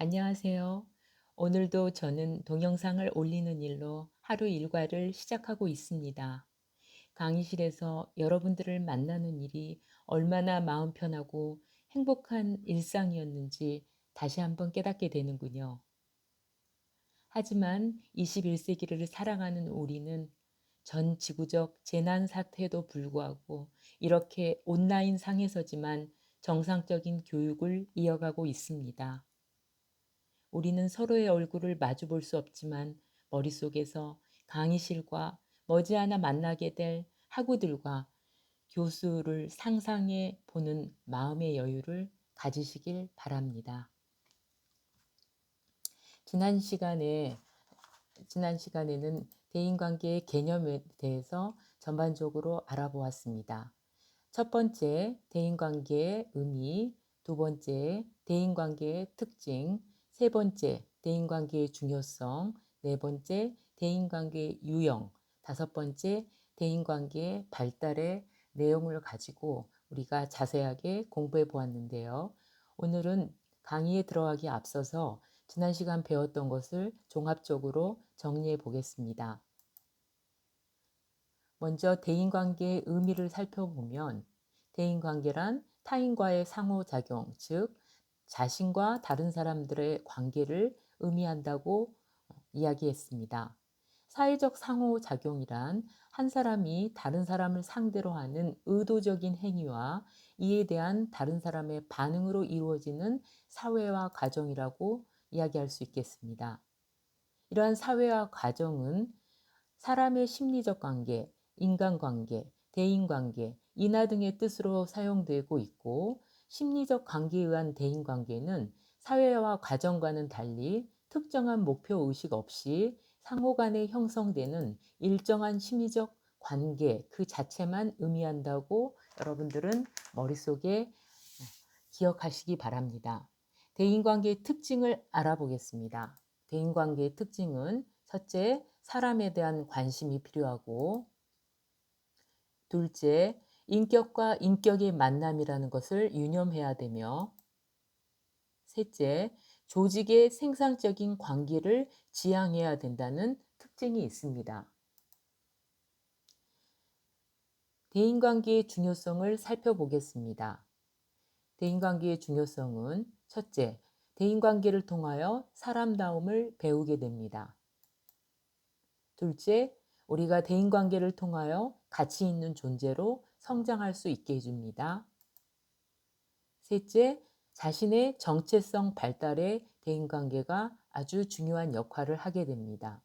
안녕하세요. 오늘도 저는 동영상을 올리는 일로 하루 일과를 시작하고 있습니다. 강의실에서 여러분들을 만나는 일이 얼마나 마음 편하고 행복한 일상이었는지 다시 한번 깨닫게 되는군요. 하지만 21세기를 살아가는 우리는 전 지구적 재난 사태에도 불구하고 이렇게 온라인 상에서지만 정상적인 교육을 이어가고 있습니다. 우리는 서로의 얼굴을 마주 볼 수 없지만 머릿속에서 강의실과 머지않아 만나게 될 학우들과 교수를 상상해 보는 마음의 여유를 가지시길 바랍니다. 지난 시간에 지난 시간에는 대인관계의 개념에 대해서 전반적으로 알아보았습니다. 첫 번째, 대인관계의 의미, 두 번째, 대인관계의 특징, 세 번째, 대인관계의 중요성, 네 번째, 대인관계의 유형, 다섯 번째, 대인관계의 발달의 내용을 가지고 우리가 자세하게 공부해 보았는데요. 오늘은 강의에 들어가기 앞서서 지난 시간 배웠던 것을 종합적으로 정리해 보겠습니다. 먼저 대인관계의 의미를 살펴보면 대인관계란 타인과의 상호작용, 즉 자신과 다른 사람들의 관계를 의미한다고 이야기했습니다. 사회적 상호작용이란 한 사람이 다른 사람을 상대로 하는 의도적인 행위와 이에 대한 다른 사람의 반응으로 이루어지는 사회화 과정이라고 이야기할 수 있겠습니다. 이러한 사회화 과정은 사람의 심리적 관계, 인간관계, 대인관계, 인하 등의 뜻으로 사용되고 있고 심리적 관계에 의한 대인관계는 사회화 과정과는 달리 특정한 목표 의식 없이 상호 간에 형성되는 일정한 심리적 관계 그 자체만 의미한다고 여러분들은 머릿속에 기억하시기 바랍니다. 대인관계의 특징을 알아보겠습니다. 대인관계의 특징은 첫째, 사람에 대한 관심이 필요하고 둘째, 인격과 인격의 만남이라는 것을 유념해야 되며 셋째, 조직의 생산적인 관계를 지향해야 된다는 특징이 있습니다. 대인관계의 중요성을 살펴보겠습니다. 대인관계의 중요성은 첫째, 대인관계를 통하여 사람다움을 배우게 됩니다. 둘째, 우리가 대인관계를 통하여 가치 있는 존재로 성장할 수 있게 해줍니다. 셋째, 자신의 정체성 발달에 대인관계가 아주 중요한 역할을 하게 됩니다.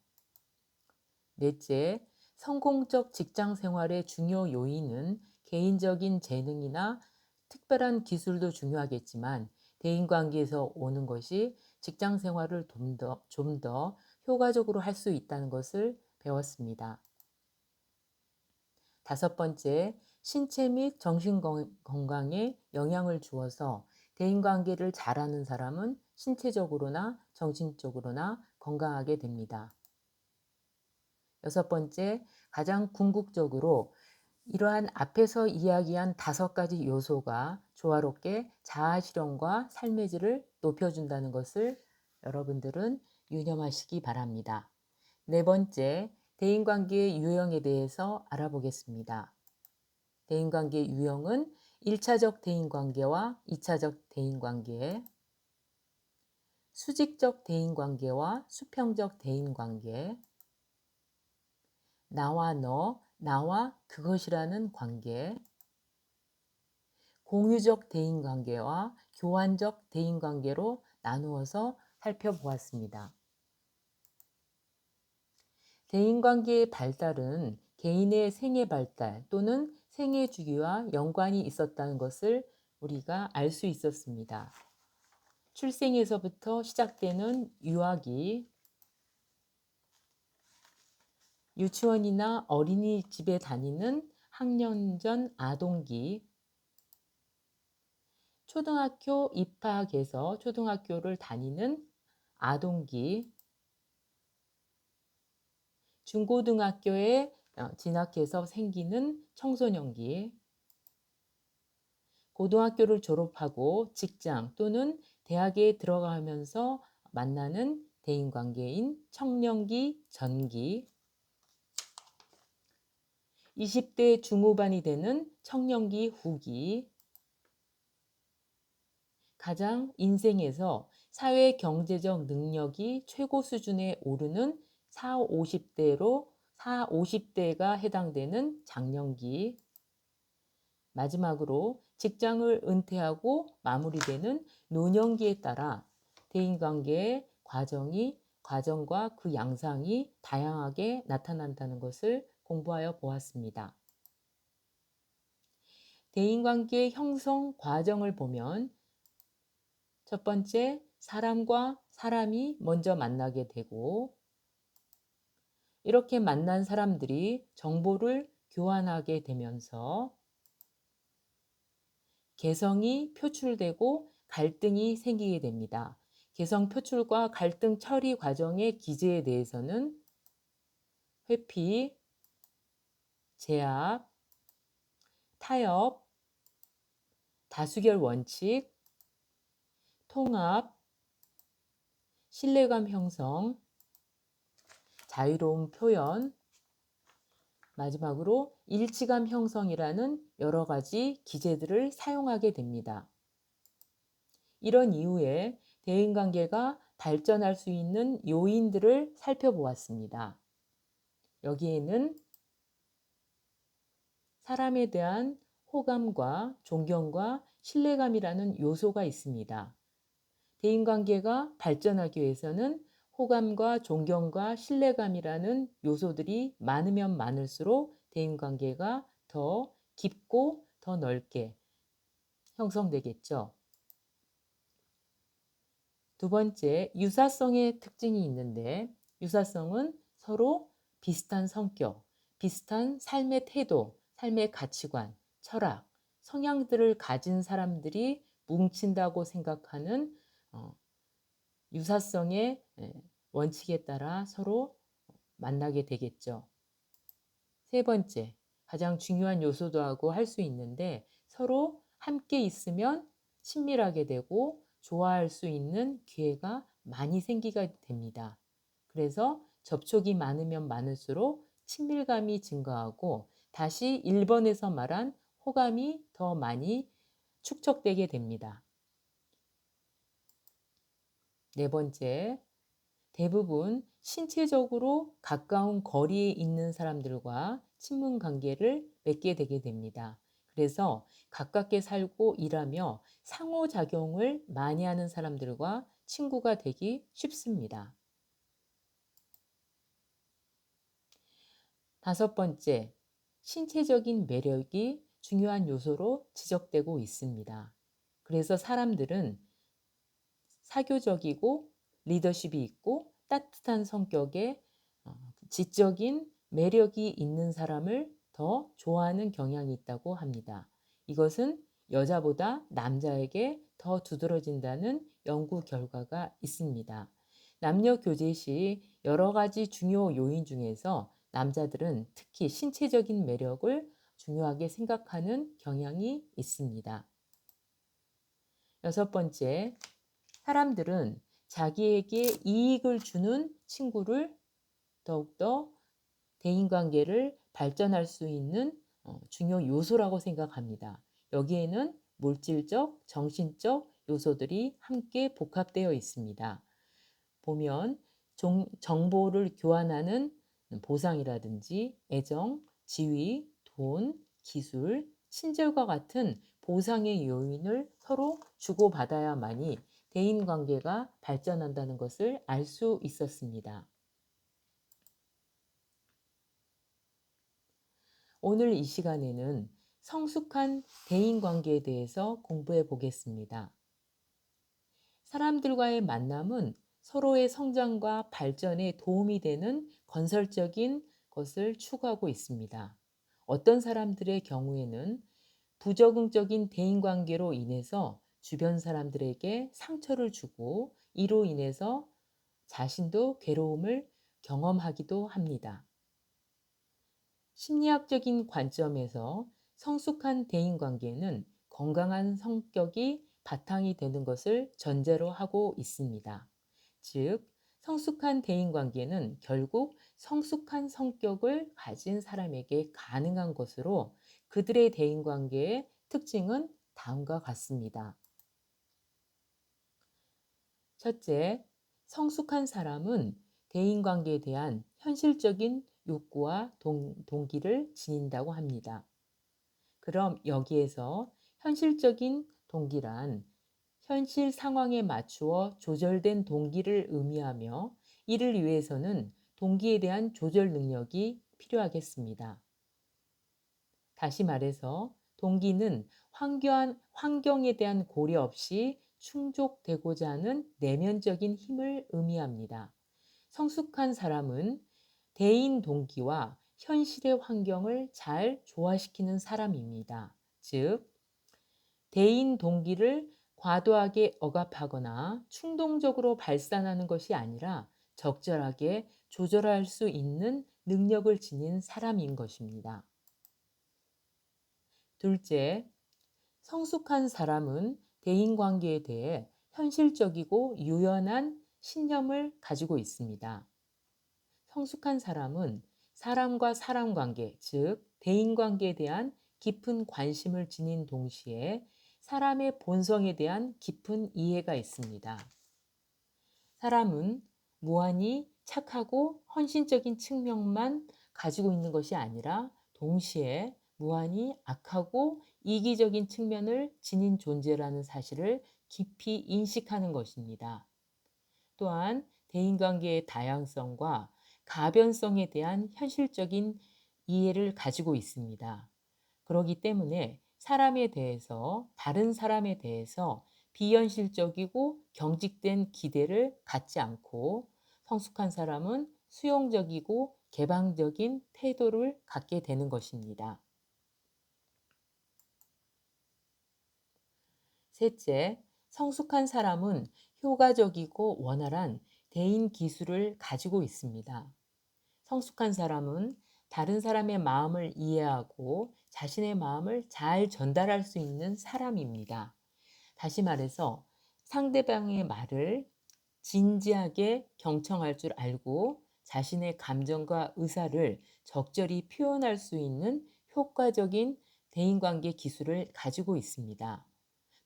넷째, 성공적 직장 생활의 중요 요인은 개인적인 재능이나 특별한 기술도 중요하겠지만 대인관계에서 오는 것이 직장 생활을 좀 더 효과적으로 할 수 있다는 것을 배웠습니다. 다섯 번째, 신체 및 정신 건강에 영향을 주어서 대인관계를 잘하는 사람은 신체적으로나 정신적으로나 건강하게 됩니다. 여섯 번째, 가장 궁극적으로 이러한 앞에서 이야기한 다섯 가지 요소가 조화롭게 자아 실현과 삶의 질을 높여준다는 것을 여러분들은 유념하시기 바랍니다. 네 번째, 대인관계의 유형에 대해서 알아보겠습니다. 대인관계의 유형은 1차적 대인관계와 2차적 대인관계, 수직적 대인관계와 수평적 대인관계, 나와 너, 나와 그것이라는 관계, 공유적 대인관계와 교환적 대인관계로 나누어서 살펴보았습니다. 대인관계의 발달은 개인의 생애 발달 또는 생애 주기와 연관이 있었다는 것을 우리가 알 수 있었습니다. 출생에서부터 시작되는 유아기, 유치원이나 어린이집에 다니는 학년 전 아동기, 초등학교 입학해서 초등학교를 다니는 아동기, 중고등학교에 진학해서 생기는 청소년기, 고등학교를 졸업하고 직장 또는 대학에 들어가면서 만나는 대인관계인 청년기, 전기, 20대 중후반이 되는 청년기, 후기, 가장 인생에서 사회 경제적 능력이 최고 수준에 오르는 4, 50대가 해당되는 장년기, 마지막으로 직장을 은퇴하고 마무리되는 노년기에 따라 대인관계의 과정과 그 양상이 다양하게 나타난다는 것을 공부하여 보았습니다. 대인관계 형성 과정을 보면 첫 번째, 사람과 사람이 먼저 만나게 되고 이렇게 만난 사람들이 정보를 교환하게 되면서 개성이 표출되고 갈등이 생기게 됩니다. 개성 표출과 갈등 처리 과정의 기제에 대해서는 회피, 제압, 타협, 다수결 원칙, 통합, 신뢰감 형성, 자유로운 표현, 마지막으로 일치감 형성이라는 여러 가지 기제들을 사용하게 됩니다. 이런 이후에 대인관계가 발전할 수 있는 요인들을 살펴보았습니다. 여기에는 사람에 대한 호감과 존경과 신뢰감이라는 요소가 있습니다. 대인관계가 발전하기 위해서는 호감과 존경과 신뢰감이라는 요소들이 많으면 많을수록 대인관계가 더 깊고 더 넓게 형성되겠죠. 두 번째, 유사성의 특징이 있는데 유사성은 서로 비슷한 성격, 비슷한 삶의 태도, 삶의 가치관, 철학, 성향들을 가진 사람들이 뭉친다고 생각하는 유사성의 원칙에 따라 서로 만나게 되겠죠. 세 번째, 가장 중요한 요소도 할 수 있는데 서로 함께 있으면 친밀하게 되고 좋아할 수 있는 기회가 많이 생기게 됩니다. 그래서 접촉이 많으면 많을수록 친밀감이 증가하고 다시 1번에서 말한 호감이 더 많이 축적되게 됩니다. 네 번째, 대부분 신체적으로 가까운 거리에 있는 사람들과 친분 관계를 맺게 되게 됩니다. 그래서 가깝게 살고 일하며 상호작용을 많이 하는 사람들과 친구가 되기 쉽습니다. 다섯 번째, 신체적인 매력이 중요한 요소로 지적되고 있습니다. 그래서 사람들은 사교적이고 리더십이 있고 따뜻한 성격의 지적인 매력이 있는 사람을 더 좋아하는 경향이 있다고 합니다. 이것은 여자보다 남자에게 더 두드러진다는 연구 결과가 있습니다. 남녀 교제 시 여러 가지 중요 요인 중에서 남자들은 특히 신체적인 매력을 중요하게 생각하는 경향이 있습니다. 여섯 번째, 사람들은 자기에게 이익을 주는 친구를 더욱더 대인관계를 발전할 수 있는 중요 요소라고 생각합니다. 여기에는 물질적, 정신적 요소들이 함께 복합되어 있습니다. 보면 정보를 교환하는 보상이라든지 애정, 지위, 돈, 기술, 친절과 같은 보상의 요인을 서로 주고받아야만이 대인관계가 발전한다는 것을 알 수 있었습니다. 오늘 이 시간에는 성숙한 대인관계에 대해서 공부해 보겠습니다. 사람들과의 만남은 서로의 성장과 발전에 도움이 되는 건설적인 것을 추구하고 있습니다. 어떤 사람들의 경우에는 부적응적인 대인관계로 인해서 주변 사람들에게 상처를 주고 이로 인해서 자신도 괴로움을 경험하기도 합니다. 심리학적인 관점에서 성숙한 대인관계는 건강한 성격이 바탕이 되는 것을 전제로 하고 있습니다. 즉, 성숙한 대인관계는 결국 성숙한 성격을 가진 사람에게 가능한 것으로 그들의 대인관계의 특징은 다음과 같습니다. 첫째, 성숙한 사람은 대인관계에 대한 현실적인 욕구와 동기를 지닌다고 합니다. 그럼 여기에서 현실적인 동기란 현실 상황에 맞추어 조절된 동기를 의미하며 이를 위해서는 동기에 대한 조절 능력이 필요하겠습니다. 다시 말해서 동기는 환경에 대한 고려 없이 충족되고자 하는 내면적인 힘을 의미합니다. 성숙한 사람은 대인 동기와 현실의 환경을 잘 조화시키는 사람입니다. 즉, 대인 동기를 과도하게 억압하거나 충동적으로 발산하는 것이 아니라 적절하게 조절할 수 있는 능력을 지닌 사람인 것입니다. 둘째, 성숙한 사람은 대인관계에 대해 현실적이고 유연한 신념을 가지고 있습니다. 성숙한 사람은 사람과 사람 관계, 즉 대인관계에 대한 깊은 관심을 지닌 동시에 사람의 본성에 대한 깊은 이해가 있습니다. 사람은 무한히 착하고 헌신적인 측면만 가지고 있는 것이 아니라 동시에 무한히 악하고 이기적인 측면을 지닌 존재라는 사실을 깊이 인식하는 것입니다. 또한 대인관계의 다양성과 가변성에 대한 현실적인 이해를 가지고 있습니다. 그렇기 때문에 다른 사람에 대해서 비현실적이고 경직된 기대를 갖지 않고 성숙한 사람은 수용적이고 개방적인 태도를 갖게 되는 것입니다. 셋째, 성숙한 사람은 효과적이고 원활한 대인 기술을 가지고 있습니다. 성숙한 사람은 다른 사람의 마음을 이해하고 자신의 마음을 잘 전달할 수 있는 사람입니다. 다시 말해서 상대방의 말을 진지하게 경청할 줄 알고 자신의 감정과 의사를 적절히 표현할 수 있는 효과적인 대인관계 기술을 가지고 있습니다.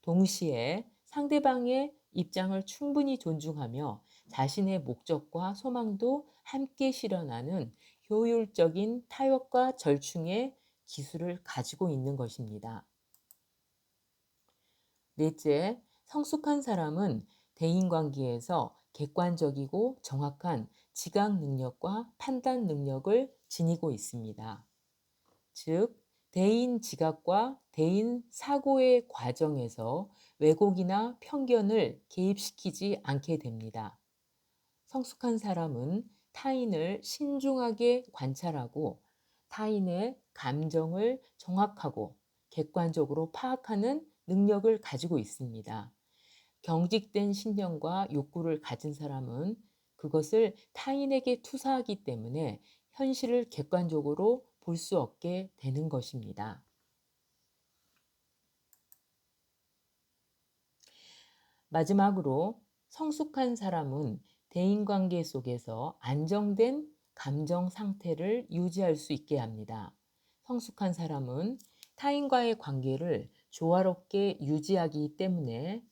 동시에 상대방의 입장을 충분히 존중하며 자신의 목적과 소망도 함께 실현하는 효율적인 타협과 절충의 기술을 가지고 있는 것입니다. 넷째, 성숙한 사람은 대인관계에서 객관적이고 정확한 지각 능력과 판단 능력을 지니고 있습니다. 즉, 대인 지각과 대인 사고의 과정에서 왜곡이나 편견을 개입시키지 않게 됩니다. 성숙한 사람은 타인을 신중하게 관찰하고 타인의 감정을 정확하고 객관적으로 파악하는 능력을 가지고 있습니다. 경직된 신념과 욕구를 가진 사람은 그것을 타인에게 투사하기 때문에 현실을 객관적으로 볼 수 없게 되는 것입니다. 마지막으로 성숙한 사람은 대인관계 속에서 안정된 감정 상태를 유지할 수 있게 합니다. 성숙한 사람은 타인과의 관계를 조화롭게 유지하기 때문에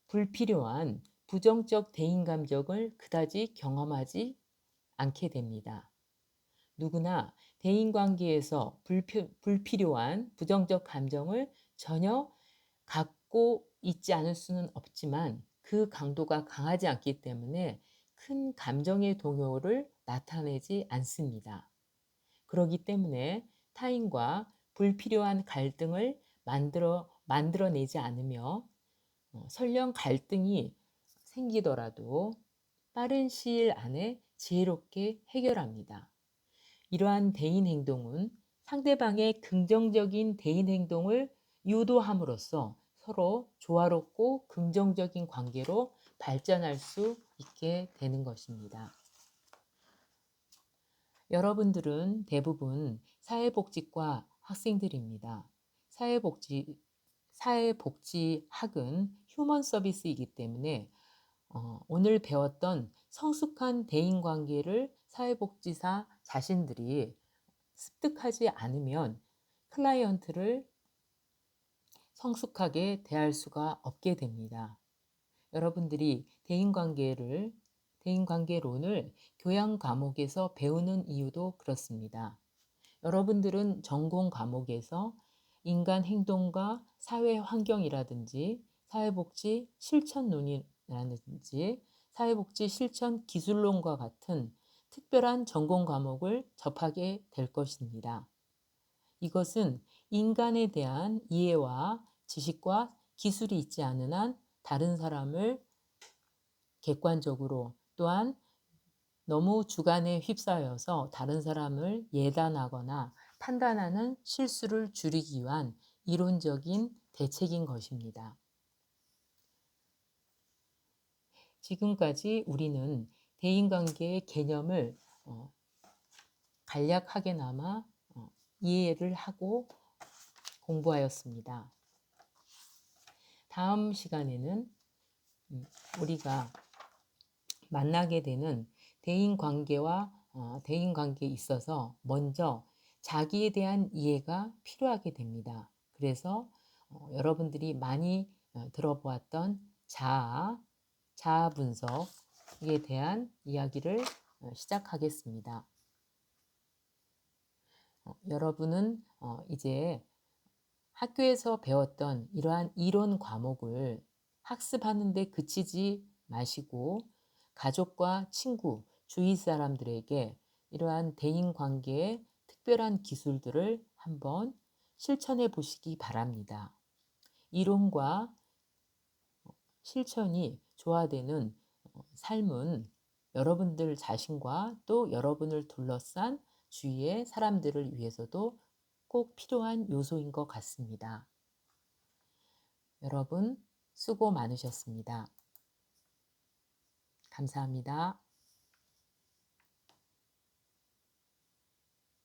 불필요한 부정적 대인 감정을 그다지 경험하지 않게 됩니다. 누구나 대인관계에서 불필요한 부정적 감정을 전혀 갖고 있지 않을 수는 없지만 그 강도가 강하지 않기 때문에 큰 감정의 동요를 나타내지 않습니다. 그렇기 때문에 타인과 불필요한 갈등을 만들어내지 않으며 설령 갈등이 생기더라도 빠른 시일 안에 지혜롭게 해결합니다. 이러한 대인 행동은 상대방의 긍정적인 대인 행동을 유도함으로써 서로 조화롭고 긍정적인 관계로 발전할 수 있게 되는 것입니다. 여러분들은 대부분 사회복지과 학생들입니다. 사회복지학은 휴먼 서비스이기 때문에 오늘 배웠던 성숙한 대인관계를 사회복지사 자신들이 습득하지 않으면 클라이언트를 성숙하게 대할 수가 없게 됩니다. 여러분들이 대인관계론을 교양 과목에서 배우는 이유도 그렇습니다. 여러분들은 전공 과목에서 인간 행동과 사회 환경이라든지 사회복지 실천론이라든지 사회복지 실천 기술론과 같은 특별한 전공 과목을 접하게 될 것입니다. 이것은 인간에 대한 이해와 지식과 기술이 있지 않은 한 다른 사람을 객관적으로 또한 너무 주관에 휩싸여서 다른 사람을 예단하거나 판단하는 실수를 줄이기 위한 이론적인 대책인 것입니다. 지금까지 우리는 대인관계의 개념을 간략하게나마 이해를 하고 공부하였습니다. 다음 시간에는 우리가 만나게 되는 대인관계에 있어서 먼저 자기에 대한 이해가 필요하게 됩니다. 그래서 여러분들이 많이 들어보았던 자아 분석에 대한 이야기를 시작하겠습니다. 여러분은 이제 학교에서 배웠던 이러한 이론 과목을 학습하는 데 그치지 마시고 가족과 친구, 주위 사람들에게 이러한 대인관계의 특별한 기술들을 한번 실천해 보시기 바랍니다. 이론과 실천이 조화되는 삶은 여러분들 자신과 또 여러분을 둘러싼 주위의 사람들을 위해서도 꼭 필요한 요소인 것 같습니다. 여러분 수고 많으셨습니다. 감사합니다.